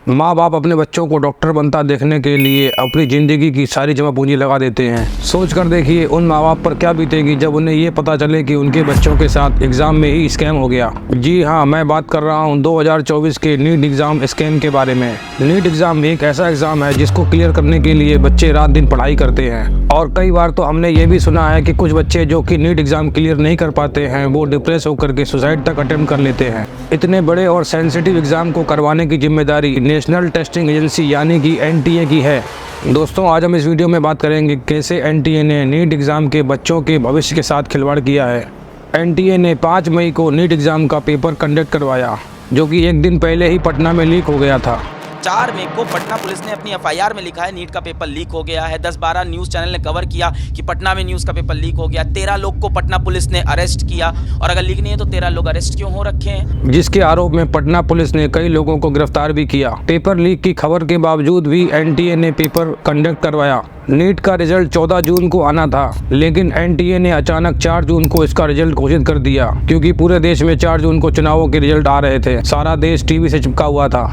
माँ बाप अपने बच्चों को डॉक्टर बनता देखने के लिए अपनी ज़िंदगी की सारी जमा पूंजी लगा देते हैं। सोच कर देखिए उन माँ बाप पर क्या बीतेगी जब उन्हें ये पता चले कि उनके बच्चों के साथ एग्ज़ाम में ही स्कैम हो गया। जी हाँ, मैं बात कर रहा हूँ 2024 के नीट एग्ज़ाम स्कैम के बारे में। नीट एग्ज़ाम एक ऐसा एग्ज़ाम है जिसको क्लियर करने के लिए बच्चे रात दिन पढ़ाई करते हैं, और कई बार तो हमने ये भी सुना है कि कुछ बच्चे जो कि नीट एग्ज़ाम क्लियर नहीं कर पाते हैं वो डिप्रेस होकर के सुसाइड तक अटेम्प्ट कर लेते हैं। इतने बड़े और सेंसिटिव एग्ज़ाम को करवाने की जिम्मेदारी नेशनल टेस्टिंग एजेंसी यानी कि एनटीए की है। दोस्तों, आज हम इस वीडियो में बात करेंगे कैसे एनटीए ने नीट एग्ज़ाम के बच्चों के भविष्य के साथ खिलवाड़ किया है। एनटीए ने 5 मई को नीट एग्ज़ाम का पेपर कंडक्ट करवाया, जो कि एक दिन पहले ही पटना में लीक हो गया था। 4 मई को पटना पुलिस ने अपनी एफआईआर में लिखा है नीट का पेपर लीक हो गया है। 10-12 न्यूज़ चैनल ने कवर किया कि पटना में न्यूज़ का पेपर लीक हो गया। 13 लोग को पटना पुलिस ने अरेस्ट किया, और अगर लीक नहीं है तो 13 लोग अरेस्ट क्यों हो रखे हैं, जिसके आरोप में पटना पुलिस ने कई लोगों को गिरफ्तार भी किया। पेपर लीक की खबर के बावजूद भी एनटीए ने पेपर कंडक्ट करवाया। नीट का रिजल्ट 14 जून को आना था, लेकिन एनटीए ने अचानक 4 जून को इसका रिजल्ट घोषित कर दिया, क्योंकि पूरे देश में 4 जून को चुनावों के रिजल्ट आ रहे थे। सारा देश टीवी से चिपका हुआ था।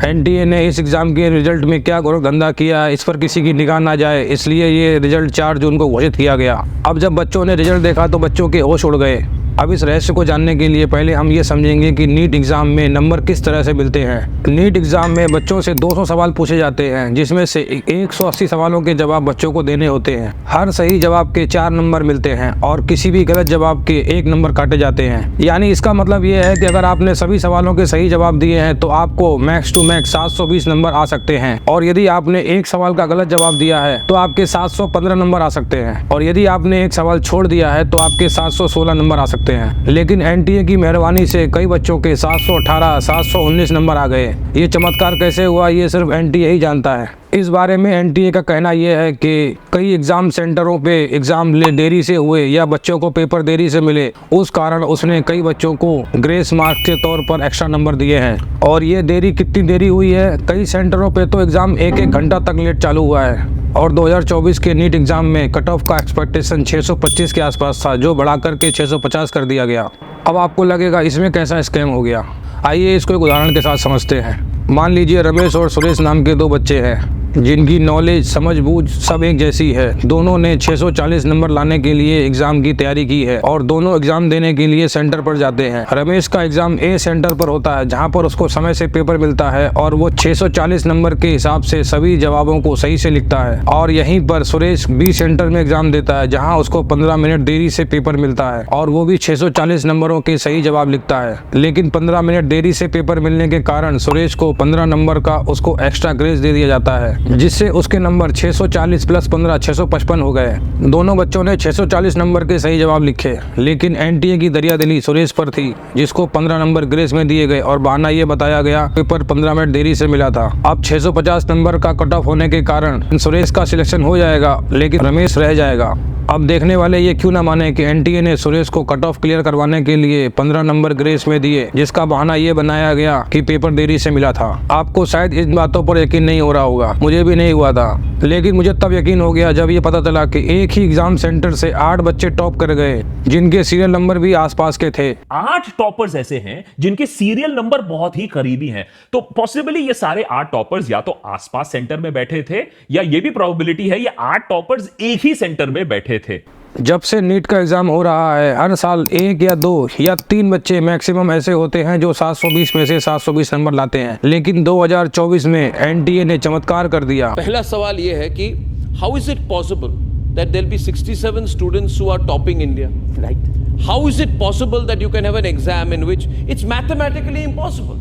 एनटीए ने इस एग्ज़ाम के रिजल्ट में क्या गोरख धंधा किया, इस पर किसी की निगाह ना जाए, इसलिए ये रिजल्ट 4 जून को घोषित किया गया। अब जब बच्चों ने रिजल्ट देखा तो बच्चों के होश उड़ गए। अब इस रहस्य को जानने के लिए पहले हम ये समझेंगे कि नीट एग्ज़ाम में नंबर किस तरह से मिलते हैं। नीट एग्ज़ाम में बच्चों से 200 सवाल पूछे जाते हैं, जिसमें से 180 सवालों के जवाब बच्चों को देने होते हैं। हर सही जवाब के 4 नंबर मिलते हैं और किसी भी गलत जवाब के 1 नंबर काटे जाते हैं। यानी इसका मतलब ये है कि अगर आपने सभी सवालों के सही जवाब दिए हैं तो आपको मैक्स टू मैक्स 720 नंबर आ सकते हैं, और यदि आपने एक सवाल का गलत जवाब दिया है तो आपके 715 नंबर आ सकते हैं, और यदि आपने एक सवाल छोड़ दिया है तो आपके 716 नंबर आ सकते हैं। लेकिन एनटीए की मेहरबानी से कई बच्चों के 718, 719 नंबर आ गए। ये चमत्कार कैसे हुआ ये सिर्फ एनटीए ही जानता है। इस बारे में एनटीए का कहना यह है कि कई एग्ज़ाम सेंटरों पे एग्ज़ाम देरी से हुए या बच्चों को पेपर देरी से मिले, उस कारण उसने कई बच्चों को ग्रेस मार्क के तौर पर एक्स्ट्रा नंबर दिए हैं। और ये देरी कितनी देरी हुई है, कई सेंटरों पे तो एग्ज़ाम 1-1 घंटा तक लेट चालू हुआ है। और 2024 के नीट एग्ज़ाम में कट ऑफ का एक्सपेक्टेशन 625 के आसपास था, जो बढ़ा करके 650 कर दिया गया। अब आपको लगेगा इसमें कैसा स्कैम हो गया। आइए इसको एक उदाहरण के साथ समझते हैं। मान लीजिए रमेश और सुरेश नाम के 2 बच्चे हैं, जिनकी नॉलेज समझ-बूझ सब एक जैसी है। दोनों ने 640 नंबर लाने के लिए एग्ज़ाम की तैयारी की है और दोनों एग्ज़ाम देने के लिए सेंटर पर जाते हैं। रमेश का एग्ज़ाम ए सेंटर पर होता है, जहां पर उसको समय से पेपर मिलता है और वो 640 नंबर के हिसाब से सभी जवाबों को सही से लिखता है। और यहीं पर सुरेश बी सेंटर में एग्ज़ाम देता है, जहाँ उसको 15 मिनट देरी से पेपर मिलता है और वो भी 640 नंबरों के सही जवाब लिखता है। लेकिन 15 मिनट देरी से पेपर मिलने के कारण सुरेश को 15 नंबर का उसको एक्स्ट्रा ग्रेस दे दिया जाता है, जिससे उसके नंबर 640 प्लस 15 655 हो गए। दोनों बच्चों ने 640 नंबर के सही जवाब लिखे, लेकिन एनटीए की दरियादिली सुरेश पर थी, जिसको 15 नंबर ग्रेस में दिए गए और बहाना ये बताया गया पेपर 15 मिनट देरी से मिला था। अब 650 नंबर का कट ऑफ होने के कारण सुरेश का सिलेक्शन हो जाएगा, लेकिन रमेश रह जाएगा। अब देखने वाले ये क्यों ना माने कि एनटीए ने सुरेश को कट ऑफ क्लियर करवाने के लिए 15 नंबर ग्रेस में दिए, जिसका बहाना ये बनाया गया कि पेपर देरी से मिला था। आपको शायद इन बातों पर यकीन नहीं हो रहा होगा, मुझे भी नहीं हुआ था, लेकिन मुझे तब यकीन हो गया जब ये पता चला कि एक ही एग्जाम सेंटर से 8 बच्चे टॉप कर गए, जिनके सीरियल नंबर भी आसपास के थे। 8 टॉपर्स ऐसे हैं जिनके सीरियल नंबर बहुत ही करीबी हैं, तो पॉसिबली ये सारे 8 टॉपर्स या तो आसपास सेंटर में बैठे थे, या ये भी प्रोबेबिलिटी है ये 8 टॉपर्स एक ही सेंटर में बैठे थे। जब से नीट का एग्ज़ाम हो रहा है, हर साल 1 या 2 या 3 बच्चे मैक्सिमम ऐसे होते हैं जो 720 में से 720 नंबर लाते हैं। लेकिन 2024 में एनटीए ने चमत्कार कर दिया। पहला सवाल ये है कि how is it possible that there be 67 students who are topping India, right? How is it possible that you can have an exam in which it's mathematically impossible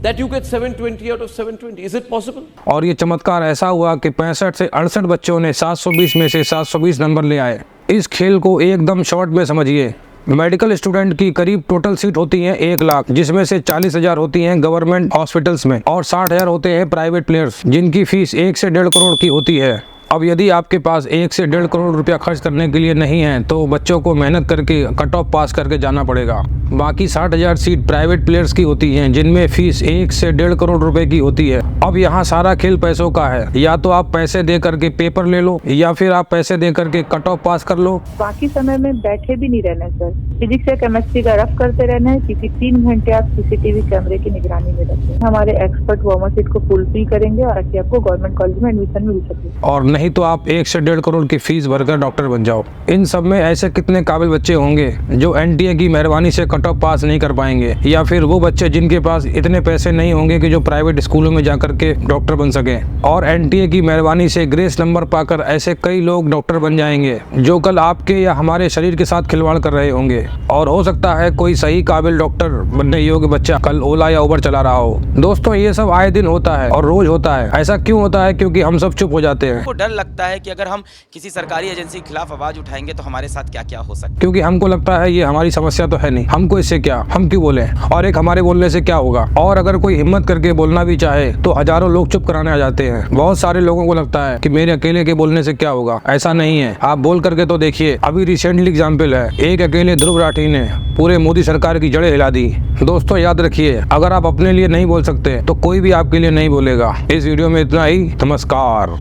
that you get 720 out of 720? Is it possible? और ये चमत्कार ऐसा हुआ कि 65 से 68 बच्चों ने 720 में से 720 नंबर ले आए। इस खेल को एकदम शॉर्ट में समझिए। मेडिकल स्टूडेंट की करीब टोटल सीट होती हैं 1 लाख, जिसमें से 40,000 होती हैं गवर्नमेंट हॉस्पिटल्स में और 60,000 होते हैं प्राइवेट प्लेयर्स, जिनकी फीस 1 से 1.5 करोड़ की होती है। अब यदि आपके पास 1 से 1.5 करोड़ रुपया खर्च करने के लिए नहीं है तो बच्चों को मेहनत करके कट ऑफ पास करके जाना पड़ेगा। बाकी 60,000 सीट प्राइवेट प्लेयर्स की होती हैं जिनमें फीस 1 से 1.5 करोड़ रुपए की होती है। अब यहाँ सारा खेल पैसों का है, या तो आप पैसे दे करके पेपर ले लो या फिर आप पैसे दे करके कट ऑफ पास कर लो। बाकी समय में बैठे भी नहीं रहना सर, फिजिक्स या केमिस्ट्री का रफ करते रहना है, क्योंकि 3 घंटे आप सीसीटीवी कैमरे की निगरानी में रहते हैं। हमारे एक्सपर्ट वार्मर सीट को फुलफिल करेंगे और ताकि आपको गवर्नमेंट कॉलेज में एडमिशन मिल सके, और नहीं तो आप 1 से 1.5 करोड़ की फीस भरकर डॉक्टर बन जाओ। इन सब में ऐसे कितने काबिल बच्चे होंगे जो एनटीए की मेहरबानी से कट ऑफ पास नहीं कर पाएंगे, या फिर वो बच्चे जिनके पास इतने पैसे नहीं होंगे कि जो प्राइवेट स्कूलों में जाकर के डॉक्टर बन सके। और एनटीए की मेहरबानी से ग्रेस नंबर पाकर ऐसे कई लोग डॉक्टर बन जाएंगे जो कल आपके या हमारे शरीर के साथ खिलवाड़ कर रहे होंगे। और हो सकता है कोई सही काबिल डॉक्टर बनने योग्य बच्चा कल ओला या उबर चला रहा हो। दोस्तों ये सब आए दिन होता है और रोज होता है। ऐसा क्यों होता है? क्योंकि हम सब चुप हो जाते हैं। हमको डर लगता है कि अगर हम किसी सरकारी एजेंसी के खिलाफ आवाज उठाएंगे तो हमारे साथ क्या क्या हो सकता है, क्योंकि हमको लगता है ये हमारी समस्या तो है नहीं, हमको इससे क्या, हम क्यों बोले, और एक हमारे बोलने से क्या होगा। और अगर कोई हिम्मत करके बोलना भी चाहे तो हजारों लोग चुप कराने आ जाते हैं। बहुत सारे लोगों को लगता है कि मेरे अकेले के बोलने से क्या होगा। ऐसा नहीं है, आप बोल करके तो देखिए। अभी रिसेंटली एग्जाम्पल है, एक अकेले ध्रुव राठी ने पूरे मोदी सरकार की जड़ें हिला दी। दोस्तों याद रखिए, अगर आप अपने लिए नहीं बोल सकते तो कोई भी आपके लिए नहीं बोलेगा। इस वीडियो में इतना ही। नमस्कार।